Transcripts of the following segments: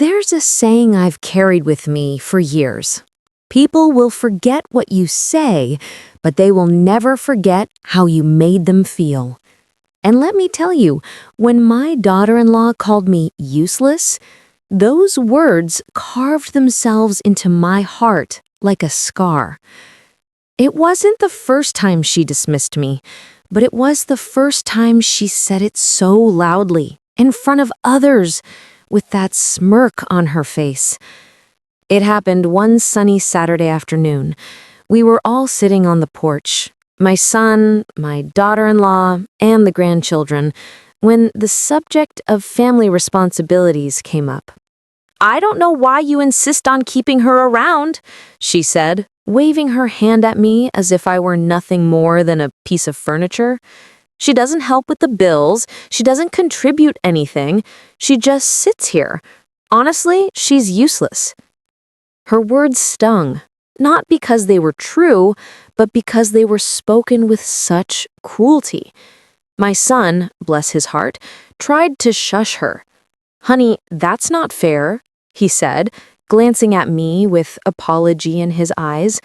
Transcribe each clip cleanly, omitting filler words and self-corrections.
There's a saying I've carried with me for years. People will forget what you say, but they will never forget how you made them feel. And let me tell you, when my daughter-in-law called me useless, those words carved themselves into my heart like a scar. It wasn't the first time she dismissed me, but it was the first time she said it so loudly, in front of others, with that smirk on her face. It happened one sunny Saturday afternoon. We were all sitting on the porch, my son, my daughter-in-law, and the grandchildren, when the subject of family responsibilities came up. "I don't know why you insist on keeping her around," she said, waving her hand at me as if I were nothing more than a piece of furniture. "She doesn't help with the bills. She doesn't contribute anything. She just sits here. Honestly, she's useless." Her words stung, not because they were true, but because they were spoken with such cruelty. My son, bless his heart, tried to shush her. "Honey, that's not fair," he said, glancing at me with apology in his eyes,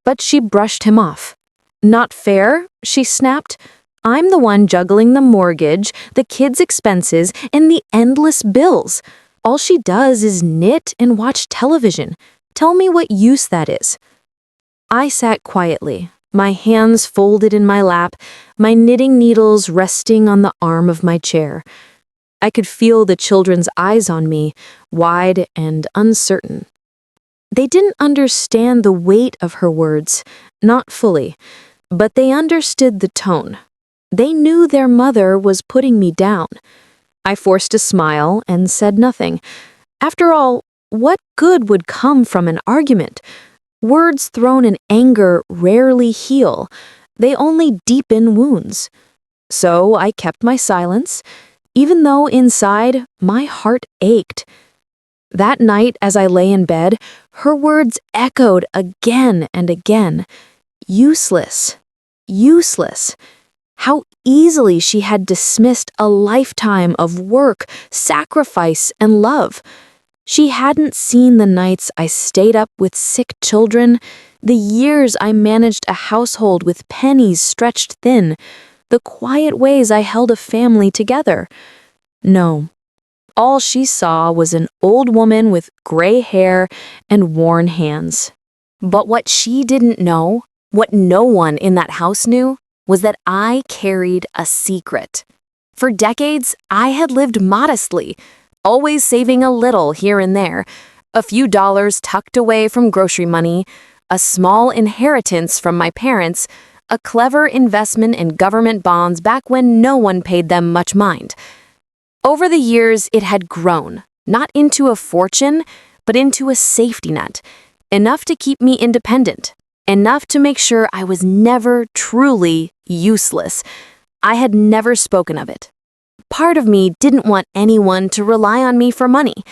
but she brushed him off. "Not fair?" she snapped. "I'm the one juggling the mortgage, the kids' expenses, and the endless bills. All she does is knit and watch television. Tell me what use that is." I sat quietly, my hands folded in my lap, my knitting needles resting on the arm of my chair. I could feel the children's eyes on me, wide and uncertain. They didn't understand the weight of her words, not fully, but they understood the tone. They knew their mother was putting me down. I forced a smile and said nothing. After all, what good would come from an argument? Words thrown in anger rarely heal. They only deepen wounds. So I kept my silence, even though inside my heart ached. That night, as I lay in bed, her words echoed again and again. Useless. Useless. How easily she had dismissed a lifetime of work, sacrifice, and love. She hadn't seen the nights I stayed up with sick children, the years I managed a household with pennies stretched thin, the quiet ways I held a family together. No. All she saw was an old woman with gray hair and worn hands. But what she didn't know, what no one in that house knew, was that I carried a secret. For decades, I had lived modestly, always saving a little here and there, a few dollars tucked away from grocery money, a small inheritance from my parents, a clever investment in government bonds back when no one paid them much mind. Over the years, it had grown, not into a fortune, but into a safety net, enough to keep me independent. Enough to make sure I was never truly useless. I had never spoken of it. Part of me didn't want anyone to rely on me for money.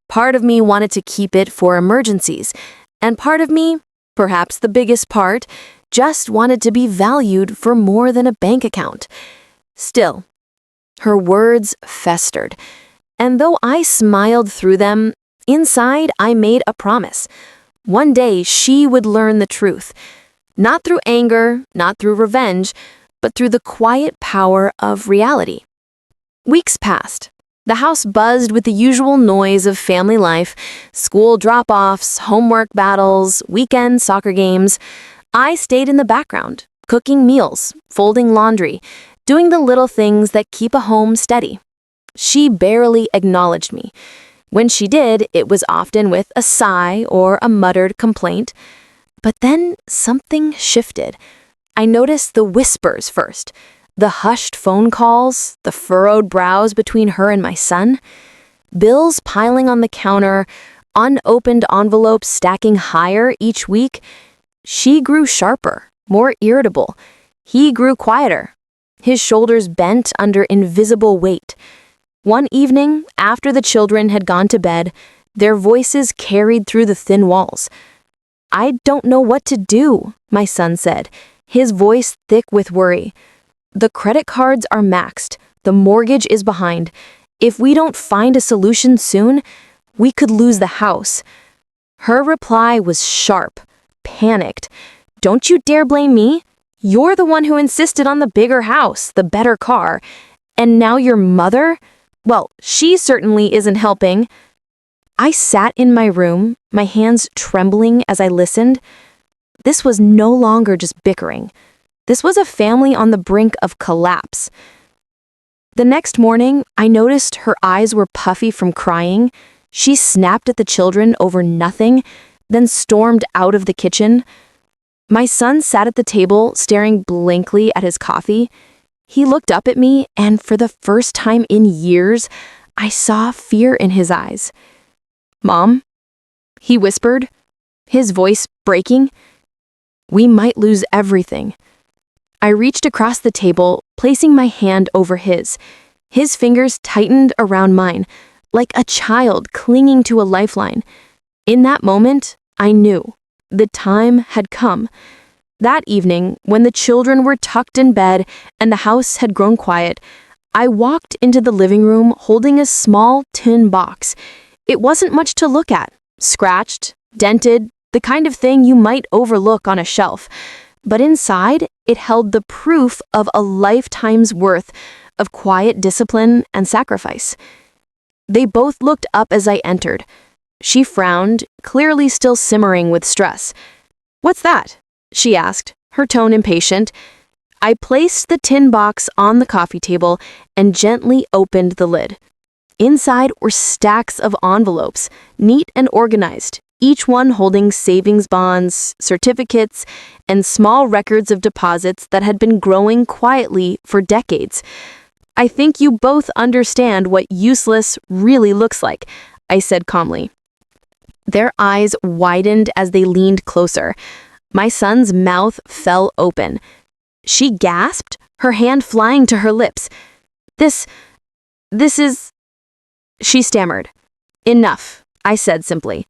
Part of me wanted to keep it for emergencies. And part of me, perhaps the biggest part, just wanted to be valued for more than a bank account. Still, her words festered. And though I smiled through them, inside I made a promise. One day she would learn the truth, not through anger, not through revenge, but through the quiet power of reality. Weeks passed. The house buzzed with the usual noise of family life, school drop-offs, homework battles, weekend soccer games. I stayed in the background, cooking meals, folding laundry, doing the little things that keep a home steady. She barely acknowledged me. When she did, it was often with a sigh or a muttered complaint. But then something shifted. I noticed the whispers first, the hushed phone calls, the furrowed brows between her and my son, bills piling on the counter, unopened envelopes stacking higher each week. She grew sharper, more irritable. He grew quieter, his shoulders bent under invisible weight. One evening, after the children had gone to bed, their voices carried through the thin walls. "I don't know what to do," my son said, his voice thick with worry. "The credit cards are maxed. The mortgage is behind. If we don't find a solution soon, We could lose the house. Her reply was sharp, panicked. Don't you dare blame me. You're the one who insisted on the bigger house, the better car. And now your mother? Well, she certainly isn't helping. I sat in my room, my hands trembling as I listened. This was no longer just bickering. This was a family on the brink of collapse. The next morning, I noticed her eyes were puffy from crying. She snapped at the children over nothing, then stormed out of the kitchen. My son sat at the table, staring blankly at his coffee. He looked up at me, and for the first time in years, I saw fear in his eyes. "Mom," he whispered, his voice breaking. "We might lose everything." I reached across the table, placing my hand over his. His fingers tightened around mine, like a child clinging to a lifeline. In that moment, I knew the time had come. That evening, when the children were tucked in bed and the house had grown quiet, I walked into the living room holding a small tin box. It wasn't much to look at, scratched, dented, the kind of thing you might overlook on a shelf. But inside, it held the proof of a lifetime's worth of quiet discipline and sacrifice. They both looked up as I entered. She frowned, clearly still simmering with stress. "What's that?" she asked, her tone impatient. I placed the tin box on the coffee table and gently opened the lid. Inside were stacks of envelopes, neat and organized, each one holding savings bonds, certificates, and small records of deposits that had been growing quietly for decades. "I think you both understand what useless really looks like," I said calmly. Their eyes widened as they leaned closer. My son's mouth fell open. She gasped, her hand flying to her lips. This is... She stammered. "Enough," I said simply.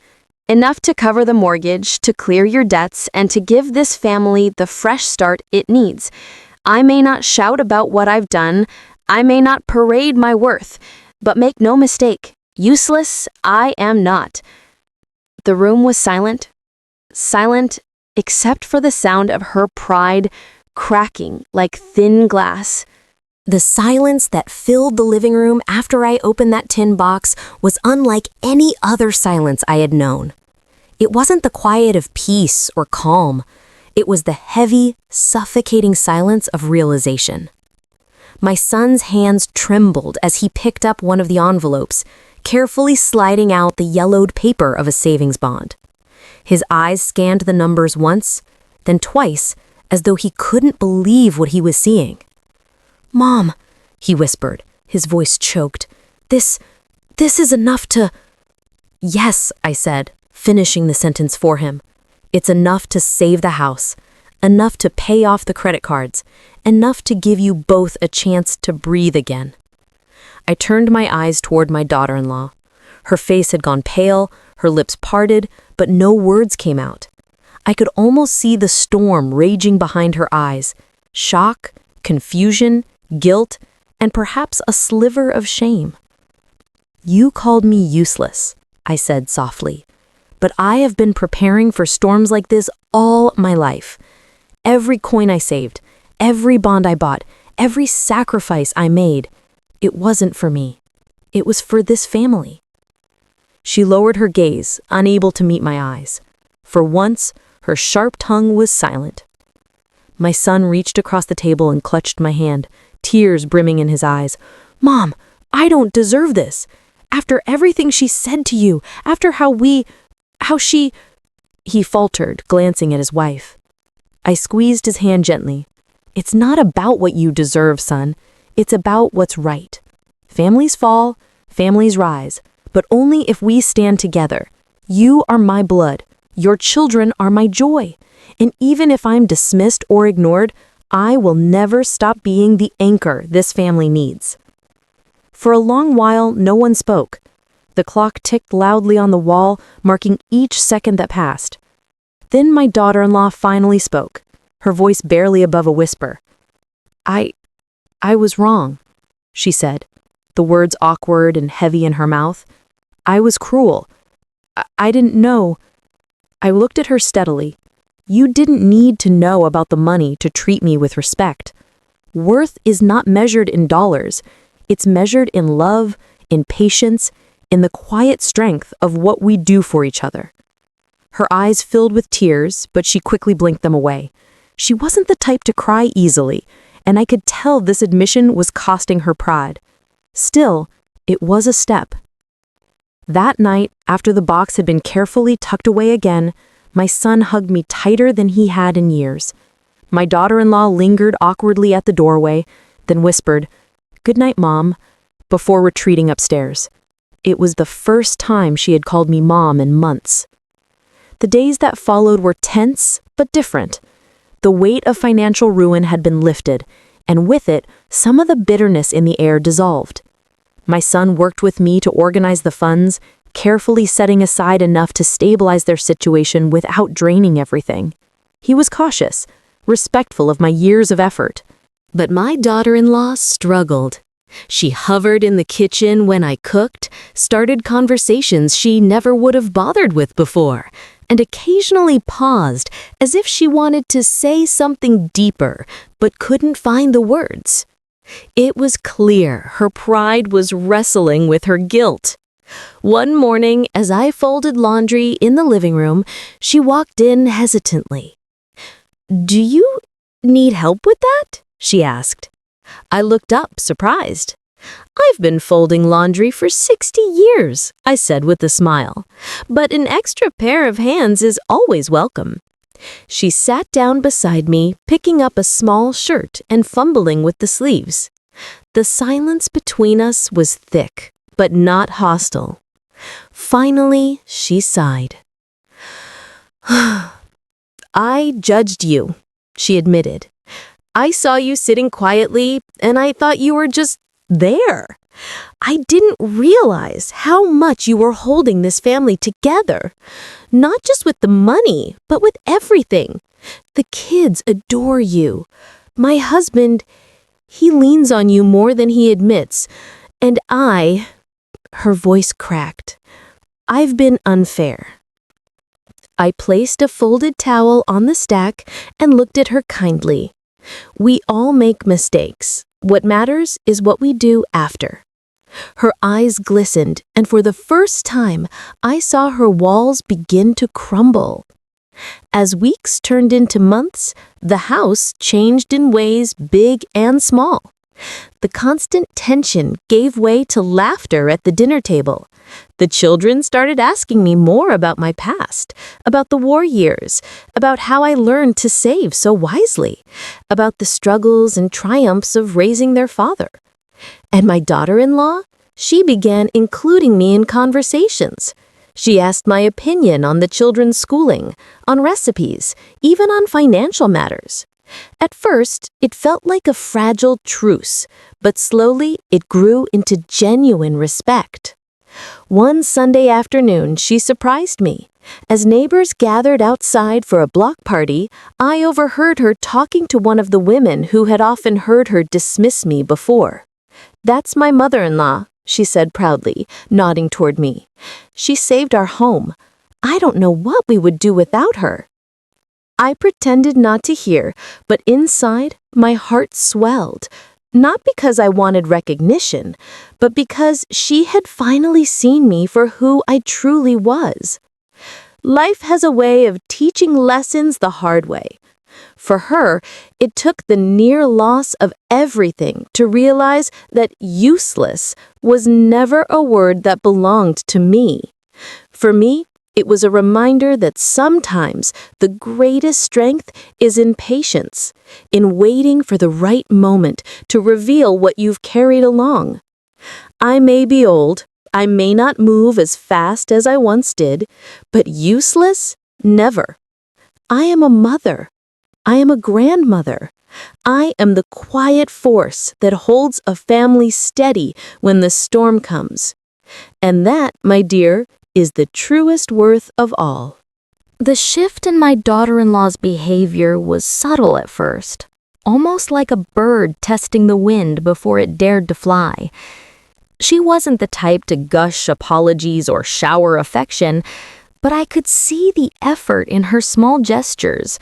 "Enough to cover the mortgage, to clear your debts, and to give this family the fresh start it needs. I may not shout about what I've done, I may not parade my worth, but make no mistake, useless I am not." The room was silent except for the sound of her pride cracking like thin glass. The silence that filled the living room after I opened that tin box was unlike any other silence I had known. It wasn't the quiet of peace or calm. It was the heavy, suffocating silence of realization. My son's hands trembled as he picked up one of the envelopes, carefully sliding out the yellowed paper of a savings bond. His eyes scanned the numbers once, then twice, as though he couldn't believe what he was seeing. "Mom," he whispered, his voice choked, This is enough to..." "Yes," I said, finishing the sentence for him. "It's enough to save the house, enough to pay off the credit cards, enough to give you both a chance to breathe again." I turned my eyes toward my daughter-in-law. Her face had gone pale, her lips parted, but no words came out. I could almost see the storm raging behind her eyes. Shock, confusion, guilt, and perhaps a sliver of shame. "You called me useless," I said softly, "but I have been preparing for storms like this all my life. Every coin I saved, every bond I bought, every sacrifice I made, it wasn't for me. It was for this family." She lowered her gaze, unable to meet my eyes. For once, her sharp tongue was silent. My son reached across the table and clutched my hand, tears brimming in his eyes. "Mom, I don't deserve this. After everything she said to you, after how she..." He faltered, glancing at his wife. I squeezed his hand gently. "It's not about what you deserve, son. It's about what's right. Families fall, families rise, but only if we stand together. You are my blood. Your children are my joy. And even if I'm dismissed or ignored, I will never stop being the anchor this family needs." For a long while, no one spoke. The clock ticked loudly on the wall, marking each second that passed. Then my daughter-in-law finally spoke, her voice barely above a whisper. I was wrong," she said, the words awkward and heavy in her mouth. I was cruel. I didn't know. I looked at her steadily. You didn't need to know about the money to treat me with respect. Worth is not measured in dollars. It's measured in love, in patience, in the quiet strength of what we do for each other. Her eyes filled with tears, but she quickly blinked them away. She wasn't the type to cry easily, and I could tell this admission was costing her pride. Still, it was a step. That night, after the box had been carefully tucked away again, my son hugged me tighter than he had in years. My daughter-in-law lingered awkwardly at the doorway, then whispered, "Good night, Mom," before retreating upstairs. It was the first time she had called me Mom in months. The days that followed were tense, but different. The weight of financial ruin had been lifted, and with it, some of the bitterness in the air dissolved. My son worked with me to organize the funds, carefully setting aside enough to stabilize their situation without draining everything. He was cautious, respectful of my years of effort. But my daughter-in-law struggled. She hovered in the kitchen when I cooked, started conversations she never would have bothered with before, and occasionally paused as if she wanted to say something deeper, but couldn't find the words. It was clear her pride was wrestling with her guilt. One morning, as I folded laundry in the living room, she walked in hesitantly. "Do you need help with that?" she asked. I looked up, surprised. "I've been folding laundry for 60 years, I said with a smile. "But an extra pair of hands is always welcome." She sat down beside me, picking up a small shirt and fumbling with the sleeves. The silence between us was thick, but not hostile. Finally, she sighed. "I judged you," she admitted. "I saw you sitting quietly, and I thought you were just there. I didn't realize how much you were holding this family together. Not just with the money, but with everything. The kids adore you. My husband, he leans on you more than he admits. And her voice cracked. I've been unfair." I placed a folded towel on the stack and looked at her kindly. We all make mistakes. What matters is what we do after. Her eyes glistened, and for the first time, I saw her walls begin to crumble. As weeks turned into months, the house changed in ways big and small. The constant tension gave way to laughter at the dinner table. The children started asking me more about my past, about the war years, about how I learned to save so wisely, about the struggles and triumphs of raising their father. And my daughter-in-law, she began including me in conversations. She asked my opinion on the children's schooling, on recipes, even on financial matters. At first, it felt like a fragile truce, but slowly it grew into genuine respect. One Sunday afternoon, she surprised me. As neighbors gathered outside for a block party, I overheard her talking to one of the women who had often heard her dismiss me before. "That's my mother-in-law," she said proudly, nodding toward me. "She saved our home. I don't know what we would do without her." I pretended not to hear, but inside, my heart swelled. Not because I wanted recognition, but because she had finally seen me for who I truly was. Life has a way of teaching lessons the hard way. For her, it took the near loss of everything to realize that useless was never a word that belonged to me. For me, it was a reminder that sometimes the greatest strength is in patience, in waiting for the right moment to reveal what you've carried along. I may be old, I may not move as fast as I once did, but useless? Never. I am a mother. I am a grandmother. I am the quiet force that holds a family steady when the storm comes. And that, my dear, is the truest worth of all. The shift in my daughter-in-law's behavior was subtle at first, almost like a bird testing the wind before it dared to fly. She wasn't the type to gush apologies or shower affection, but I could see the effort in her small gestures.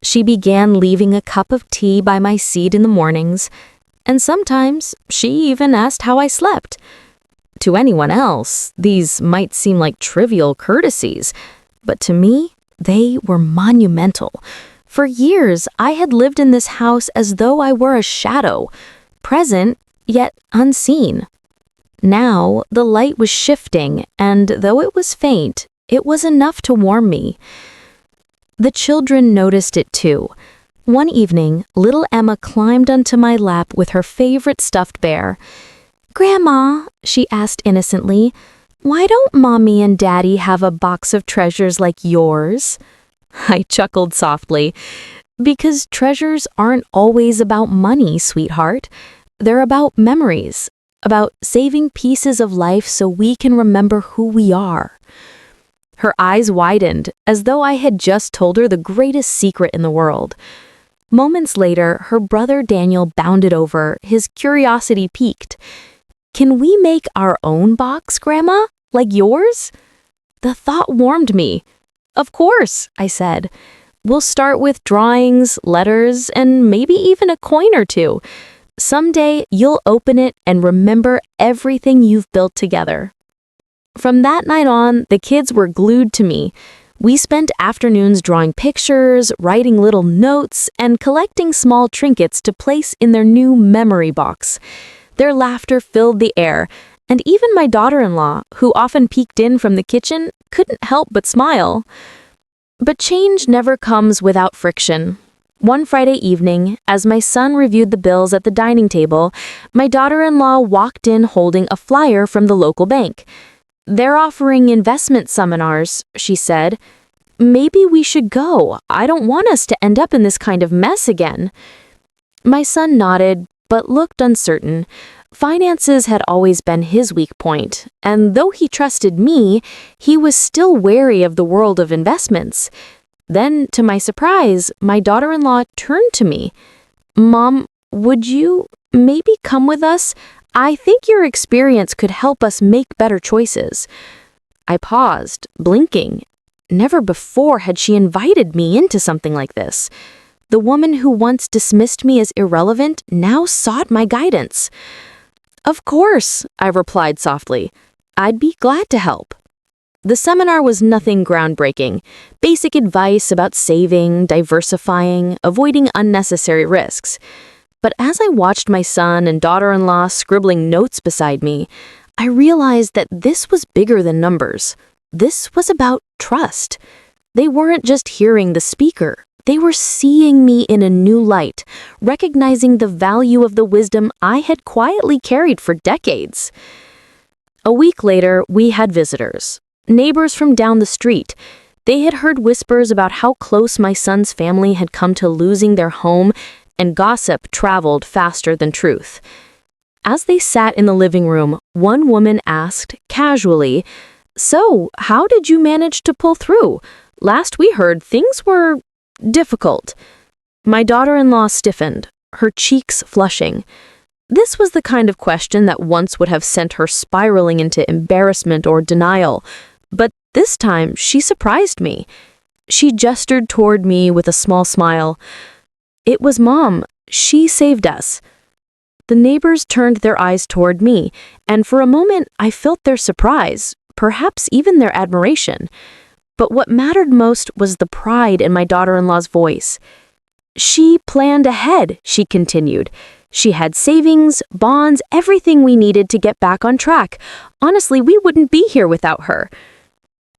She began leaving a cup of tea by my seat in the mornings, and sometimes she even asked how I slept. To anyone else, these might seem like trivial courtesies, but to me, they were monumental. For years, I had lived in this house as though I were a shadow, present yet unseen. Now, the light was shifting, and though it was faint, it was enough to warm me. The children noticed it too. One evening, little Emma climbed onto my lap with her favorite stuffed bear. "Grandma," she asked innocently, "why don't Mommy and Daddy have a box of treasures like yours?" I chuckled softly. "Because treasures aren't always about money, sweetheart. They're about memories, about saving pieces of life so we can remember who we are." Her eyes widened, as though I had just told her the greatest secret in the world. Moments later, her brother Daniel bounded over, his curiosity piqued. "Can we make our own box, Grandma? Like yours?" The thought warmed me. "Of course," I said. "We'll start with drawings, letters, and maybe even a coin or two. Someday, you'll open it and remember everything you've built together." From that night on, the kids were glued to me. We spent afternoons drawing pictures, writing little notes, and collecting small trinkets to place in their new memory box. Their laughter filled the air, and even my daughter-in-law, who often peeked in from the kitchen, couldn't help but smile. But change never comes without friction. One Friday evening, as my son reviewed the bills at the dining table, my daughter-in-law walked in holding a flyer from the local bank. "They're offering investment seminars," she said. "Maybe we should go. I don't want us to end up in this kind of mess again." My son nodded, but looked uncertain. Finances had always been his weak point, and though he trusted me, he was still wary of the world of investments. Then, to my surprise, my daughter-in-law turned to me. "Mom, would you maybe come with us? I think your experience could help us make better choices." I paused, blinking. Never before had she invited me into something like this. The woman who once dismissed me as irrelevant now sought my guidance. "Of course," I replied softly. "I'd be glad to help." The seminar was nothing groundbreaking. Basic advice about saving, diversifying, avoiding unnecessary risks. But as I watched my son and daughter-in-law scribbling notes beside me, I realized that this was bigger than numbers. This was about trust. They weren't just hearing the speaker. They were seeing me in a new light, recognizing the value of the wisdom I had quietly carried for decades. A week later, we had visitors. Neighbors from down the street. They had heard whispers about how close my son's family had come to losing their home, and gossip traveled faster than truth. As they sat in the living room, one woman asked, casually, "So, how did you manage to pull through? Last we heard, things were difficult." My daughter-in-law stiffened, her cheeks flushing. This was the kind of question that once would have sent her spiraling into embarrassment or denial, but this time she surprised me. She gestured toward me with a small smile. "It was Mom. She saved us." The neighbors turned their eyes toward me, and for a moment I felt their surprise, perhaps even their admiration. But what mattered most was the pride in my daughter-in-law's voice. "She planned ahead," she continued. "She had savings, bonds, everything we needed to get back on track. Honestly, we wouldn't be here without her."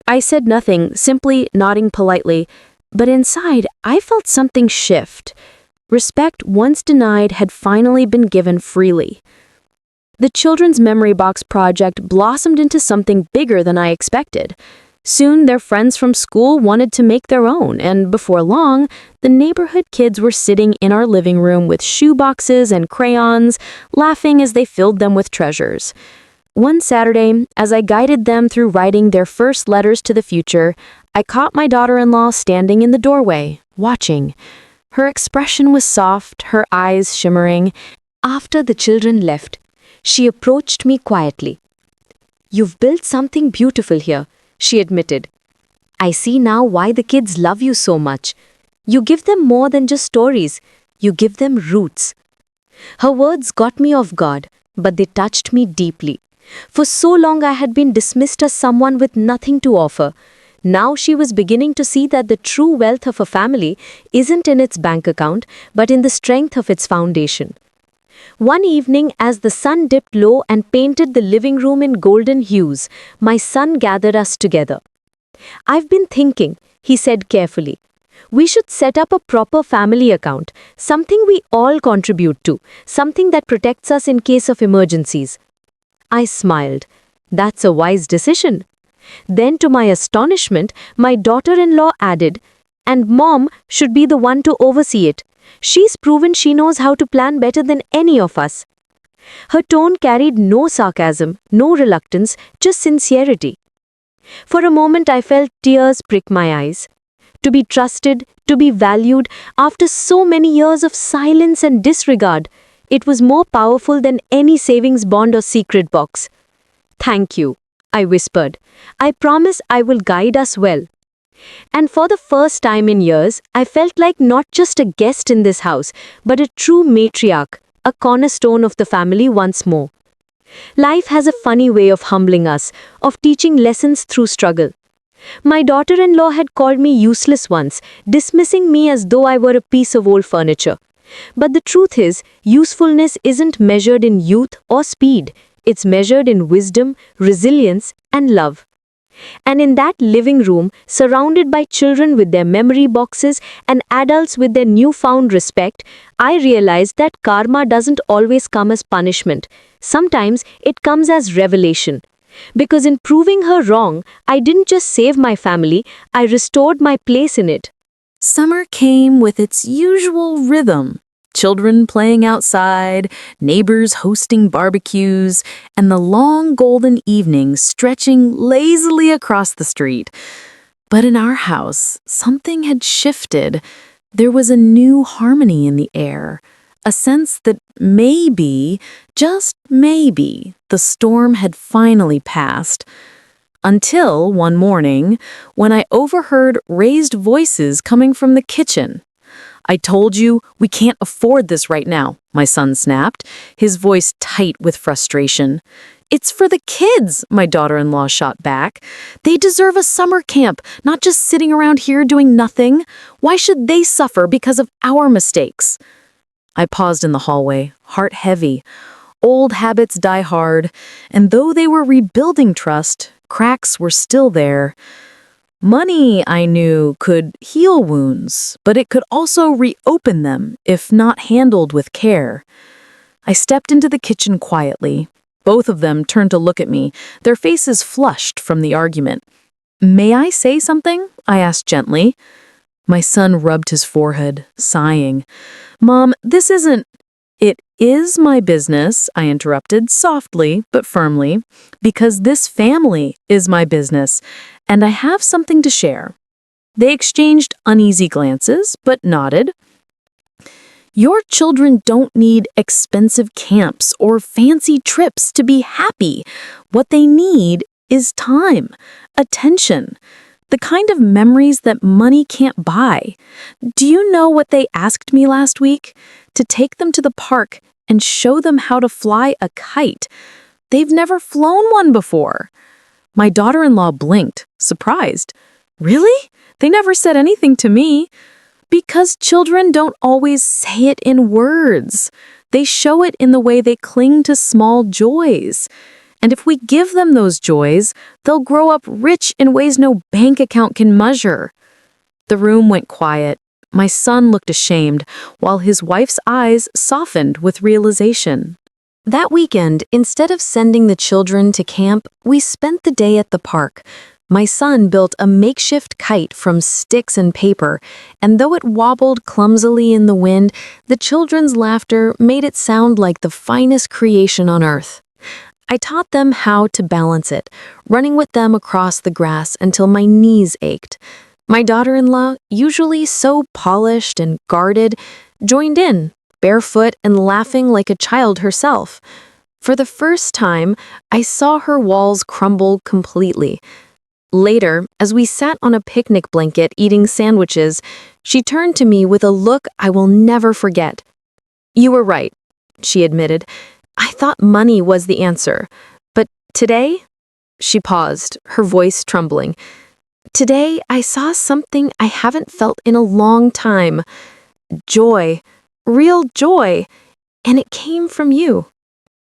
I said nothing, simply nodding politely, but inside I felt something shift. Respect once denied had finally been given freely. The Children's Memory Box project blossomed into something bigger than I expected. Soon, their friends from school wanted to make their own, and before long, the neighborhood kids were sitting in our living room with shoeboxes and crayons, laughing as they filled them with treasures. One Saturday, as I guided them through writing their first letters to the future, I caught my daughter-in-law standing in the doorway, watching. Her expression was soft, her eyes shimmering. After the children left, She approached me quietly. "You've built something beautiful here," she admitted. "I see now why the kids love you so much. You give them more than just stories. You give them roots." Her words got me off guard, but they touched me deeply. For so long I had been dismissed as someone with nothing to offer. Now she was beginning to see that the true wealth of a family isn't in its bank account, but in the strength of its foundation. One evening, as the sun dipped low and painted the living room in golden hues, my son gathered us together. "I've been thinking," he said carefully. "We should set up a proper family account, something we all contribute to, something that protects us in case of emergencies." I smiled. "That's a wise decision." Then, to my astonishment, my daughter-in-law added, "And Mom should be the one to oversee it. She's proven she knows how to plan better than any of us." Her tone carried no sarcasm, no reluctance, just sincerity. For a moment I felt tears prick my eyes. To be trusted, to be valued, after so many years of silence and disregard, it was more powerful than any savings bond or secret box. "Thank you," I whispered. "I promise I will guide us well." And for the first time in years, I felt like not just a guest in this house, but a true matriarch, a cornerstone of the family once more. Life has a funny way of humbling us, of teaching lessons through struggle. My daughter-in-law had called me useless once, dismissing me as though I were a piece of old furniture. But the truth is, usefulness isn't measured in youth or speed. It's measured in wisdom, resilience, and love. And in that living room, surrounded by children with their memory boxes and adults with their newfound respect, I realized that karma doesn't always come as punishment. Sometimes it comes as revelation. Because in proving her wrong, I didn't just save my family, I restored my place in it. Summer came with its usual rhythm. Children playing outside, neighbors hosting barbecues, and the long golden evenings stretching lazily across the street. But in our house, something had shifted. There was a new harmony in the air, a sense that maybe, just maybe, the storm had finally passed. Until one morning, when I overheard raised voices coming from the kitchen. "I told you, we can't afford this right now," my son snapped, his voice tight with frustration. "It's for the kids," my daughter-in-law shot back. "They deserve a summer camp, not just sitting around here doing nothing. Why should they suffer because of our mistakes?" I paused in the hallway, heart heavy. Old habits die hard, and though they were rebuilding trust, cracks were still there. Money, I knew, could heal wounds, but it could also reopen them if not handled with care. I stepped into the kitchen quietly. Both of them turned to look at me, their faces flushed from the argument. "May I say something?" I asked gently. My son rubbed his forehead, sighing. "Mom, this isn't—" "It is my business," I interrupted, softly but firmly, "because this family is my business, and I have something to share." They exchanged uneasy glances, but nodded. "Your children don't need expensive camps or fancy trips to be happy. What they need is time, attention, the kind of memories that money can't buy. Do you know what they asked me last week? To take them to the park and show them how to fly a kite. They've never flown one before." My daughter-in-law blinked, surprised. "Really? They never said anything to me." "Because children don't always say it in words. They show it in the way they cling to small joys. And if we give them those joys, they'll grow up rich in ways no bank account can measure." The room went quiet. My son looked ashamed, while his wife's eyes softened with realization. That weekend, instead of sending the children to camp, we spent the day at the park. My son built a makeshift kite from sticks and paper, and though it wobbled clumsily in the wind, the children's laughter made it sound like the finest creation on earth. I taught them how to balance it, running with them across the grass until my knees ached. My daughter-in-law, usually so polished and guarded, joined in, barefoot and laughing like a child herself. For the first time, I saw her walls crumble completely. Later, as we sat on a picnic blanket eating sandwiches, she turned to me with a look I will never forget. "You were right," she admitted. "I thought money was the answer. But today," she paused, her voice trembling. "Today, I saw something I haven't felt in a long time. Joy. Real joy. And it came from you."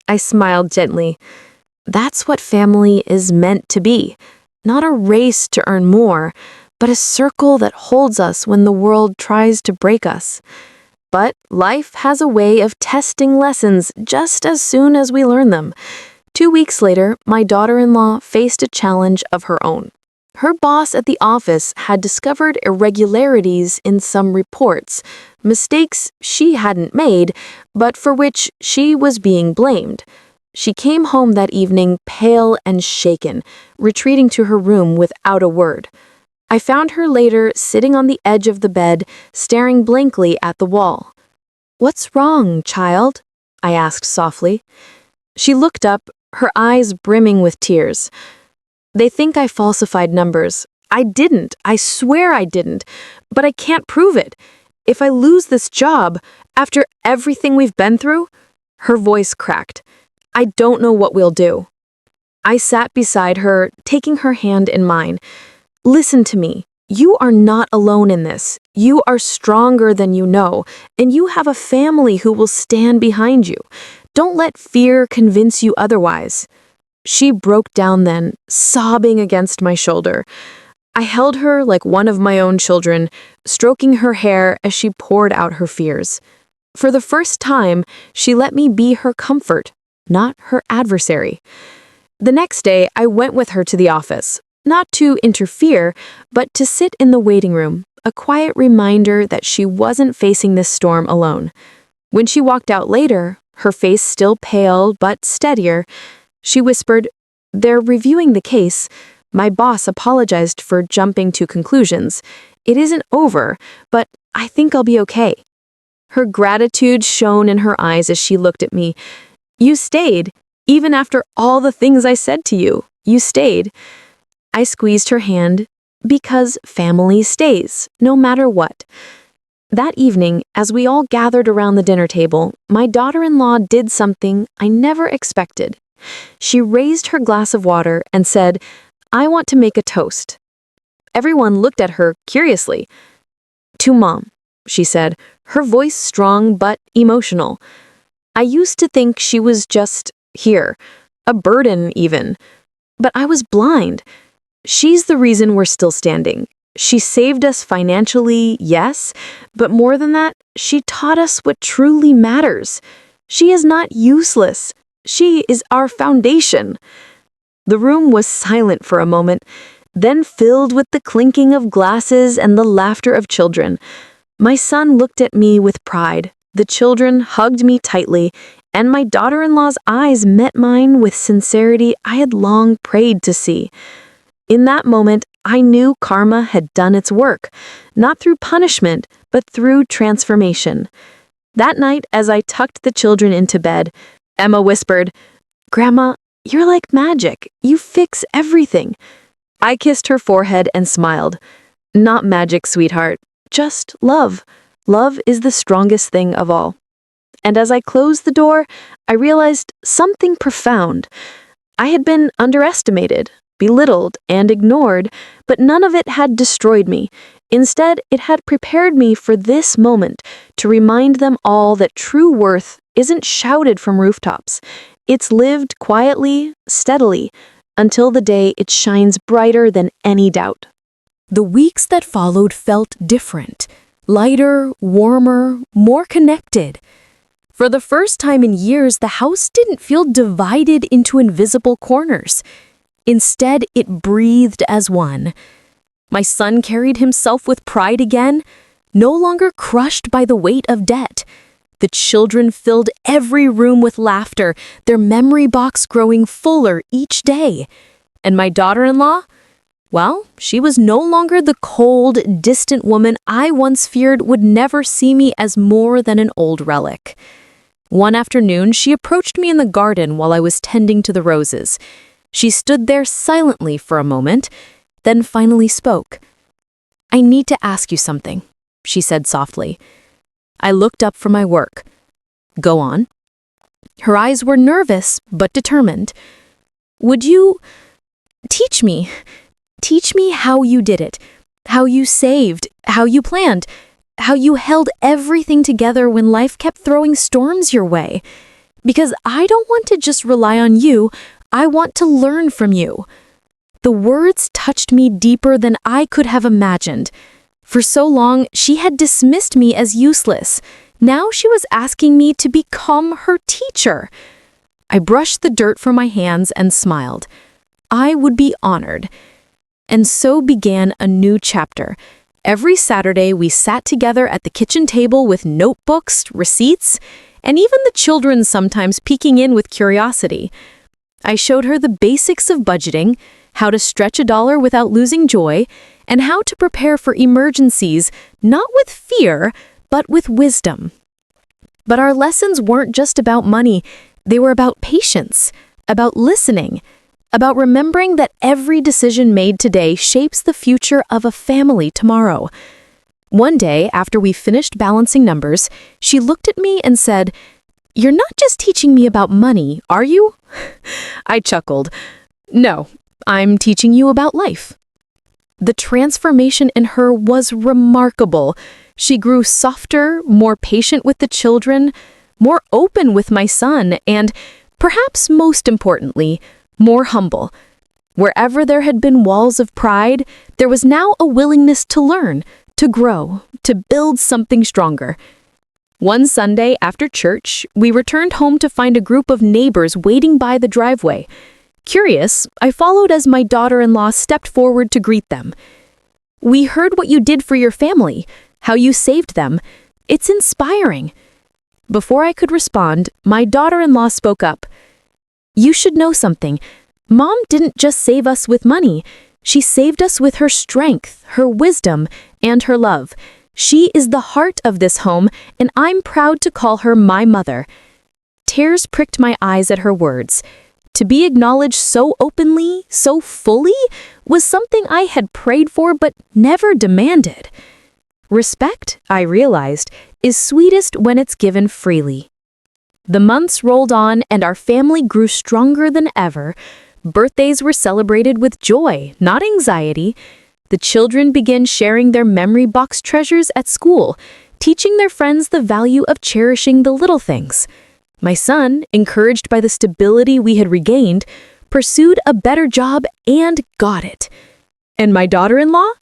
I smiled gently. That's what family is meant to be. Not a race to earn more, but a circle that holds us when the world tries to break us. But life has a way of testing lessons just as soon as we learn them. 2 weeks later, my daughter-in-law faced a challenge of her own. Her boss at the office had discovered irregularities in some reports, mistakes she hadn't made, but for which she was being blamed. She came home that evening pale and shaken, retreating to her room without a word. I found her later sitting on the edge of the bed, staring blankly at the wall. "What's wrong, child?" I asked softly. She looked up, her eyes brimming with tears. "They think I falsified numbers. I didn't. I swear I didn't. But I can't prove it. If I lose this job, after everything we've been through..." Her voice cracked. "I don't know what we'll do." I sat beside her, taking her hand in mine. "Listen to me. You are not alone in this. You are stronger than you know, and you have a family who will stand behind you. Don't let fear convince you otherwise." She broke down then, sobbing against my shoulder. I held her like one of my own children, stroking her hair as she poured out her fears. For the first time, she let me be her comfort, not her adversary. The next day, I went with her to the office, not to interfere, but to sit in the waiting room, a quiet reminder that she wasn't facing this storm alone. When she walked out later, her face still pale but steadier, she whispered, "They're reviewing the case. My boss apologized for jumping to conclusions. It isn't over, but I think I'll be okay." Her gratitude shone in her eyes as she looked at me. "You stayed. Even after all the things I said to you, you stayed." I squeezed her hand, because family stays, no matter what. That evening, as we all gathered around the dinner table, my daughter-in-law did something I never expected. She raised her glass of water and said, "I want to make a toast." Everyone looked at her curiously. "To Mom," she said, her voice strong but emotional. I used to think she was just here, a burden even. But I was blind. She's the reason we're still standing. She saved us financially, yes, but more than that, she taught us what truly matters. She is not useless. She is our foundation. The room was silent for a moment, then filled with the clinking of glasses and the laughter of children. My son looked at me with pride. The children hugged me tightly, and my daughter-in-law's eyes met mine with sincerity I had long prayed to see. In that moment, I knew karma had done its work, not through punishment, but through transformation. That night, as I tucked the children into bed, Emma whispered, "Grandma, you're like magic. You fix everything." I kissed her forehead and smiled. "Not magic, sweetheart. Just love. Love is the strongest thing of all." And as I closed the door, I realized something profound. I had been underestimated, belittled, and ignored, but none of it had destroyed me. Instead, it had prepared me for this moment to remind them all that true worth isn't shouted from rooftops. It's lived quietly, steadily, until the day it shines brighter than any doubt. The weeks that followed felt different, lighter, warmer, more connected. For the first time in years, the house didn't feel divided into invisible corners. Instead, it breathed as one. My son carried himself with pride again, no longer crushed by the weight of debt. The children filled every room with laughter, their memory box growing fuller each day. And my daughter-in-law? Well, she was no longer the cold, distant woman I once feared would never see me as more than an old relic. One afternoon, she approached me in the garden while I was tending to the roses. She stood there silently for a moment, then finally spoke. "I need to ask you something," she said softly. I looked up from my work. "Go on." Her eyes were nervous but determined. "Would you teach me how you did it, how you saved, how you planned, how you held everything together when life kept throwing storms your way? Because I don't want to just rely on you, I want to learn from you." The words touched me deeper than I could have imagined. For so long, she had dismissed me as useless. Now she was asking me to become her teacher. I brushed the dirt from my hands and smiled. I would be honored. And so began a new chapter. Every Saturday, we sat together at the kitchen table with notebooks, receipts, and even the children sometimes peeking in with curiosity. I showed her the basics of budgeting, how to stretch a dollar without losing joy, and how to prepare for emergencies, not with fear, but with wisdom. But our lessons weren't just about money. They were about patience, about listening, about remembering that every decision made today shapes the future of a family tomorrow. One day, after we finished balancing numbers, she looked at me and said, "You're not just teaching me about money, are you?" I chuckled. "No, I'm teaching you about life." The transformation in her was remarkable. She grew softer, more patient with the children, more open with my son, and, perhaps most importantly, more humble. Wherever there had been walls of pride, there was now a willingness to learn, to grow, to build something stronger. One Sunday after church, we returned home to find a group of neighbors waiting by the driveway. Curious, I followed as my daughter-in-law stepped forward to greet them. "We heard what you did for your family, how you saved them. It's inspiring." Before I could respond, my daughter-in-law spoke up. "You should know something. Mom didn't just save us with money. She saved us with her strength, her wisdom, and her love. She is the heart of this home, and I'm proud to call her my mother." Tears pricked my eyes at her words. To be acknowledged so openly, so fully, was something I had prayed for but never demanded. Respect, I realized, is sweetest when it's given freely. The months rolled on and our family grew stronger than ever. Birthdays were celebrated with joy, not anxiety. The children began sharing their memory box treasures at school, teaching their friends the value of cherishing the little things. My son, encouraged by the stability we had regained, pursued a better job and got it. And my daughter-in-law?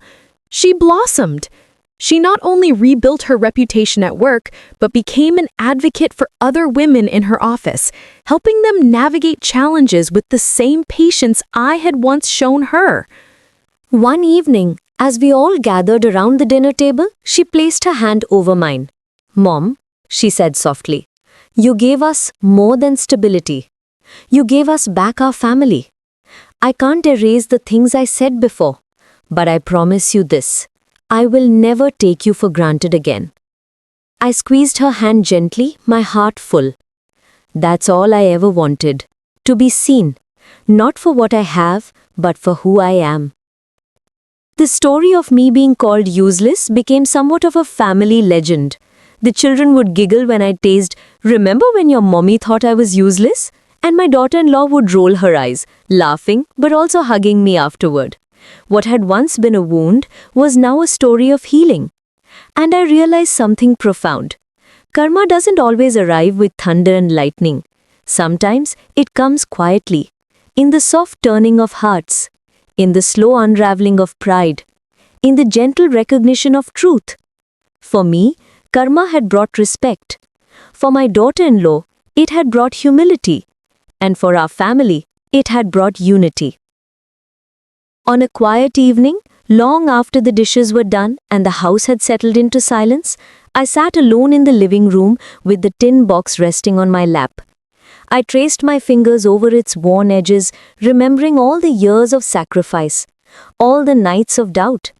She blossomed. She not only rebuilt her reputation at work, but became an advocate for other women in her office, helping them navigate challenges with the same patience I had once shown her. One evening, as we all gathered around the dinner table, she placed her hand over mine. "Mom," she said softly, "you gave us more than stability. You gave us back our family. I can't erase the things I said before, but I promise you this. I will never take you for granted again." I squeezed her hand gently, my heart full. That's all I ever wanted, to be seen, not for what I have, but for who I am. The story of me being called useless became somewhat of a family legend. The children would giggle when I teased, "Remember when your mommy thought I was useless?" And my daughter-in-law would roll her eyes, laughing but also hugging me afterward. What had once been a wound was now a story of healing. And I realized something profound. Karma doesn't always arrive with thunder and lightning. Sometimes it comes quietly, in the soft turning of hearts, in the slow unraveling of pride, in the gentle recognition of truth. For me, karma had brought respect. For my daughter-in-law, it had brought humility. And for our family, it had brought unity. On a quiet evening, long after the dishes were done and the house had settled into silence, I sat alone in the living room with the tin box resting on my lap. I traced my fingers over its worn edges, remembering all the years of sacrifice, all the nights of doubt,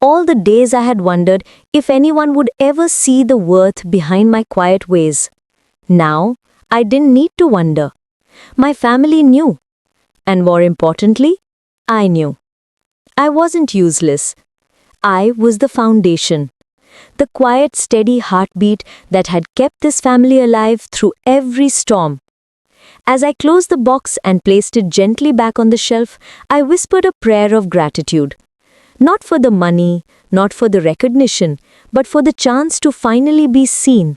all the days I had wondered if anyone would ever see the worth behind my quiet ways. Now, I didn't need to wonder. My family knew. And more importantly, I knew. I wasn't useless. I was the foundation. The quiet, steady heartbeat that had kept this family alive through every storm. As I closed the box and placed it gently back on the shelf, I whispered a prayer of gratitude. Not for the money, not for the recognition, but for the chance to finally be seen,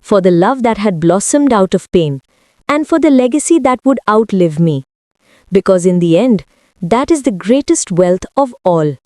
for the love that had blossomed out of pain, and for the legacy that would outlive me. Because in the end, that is the greatest wealth of all.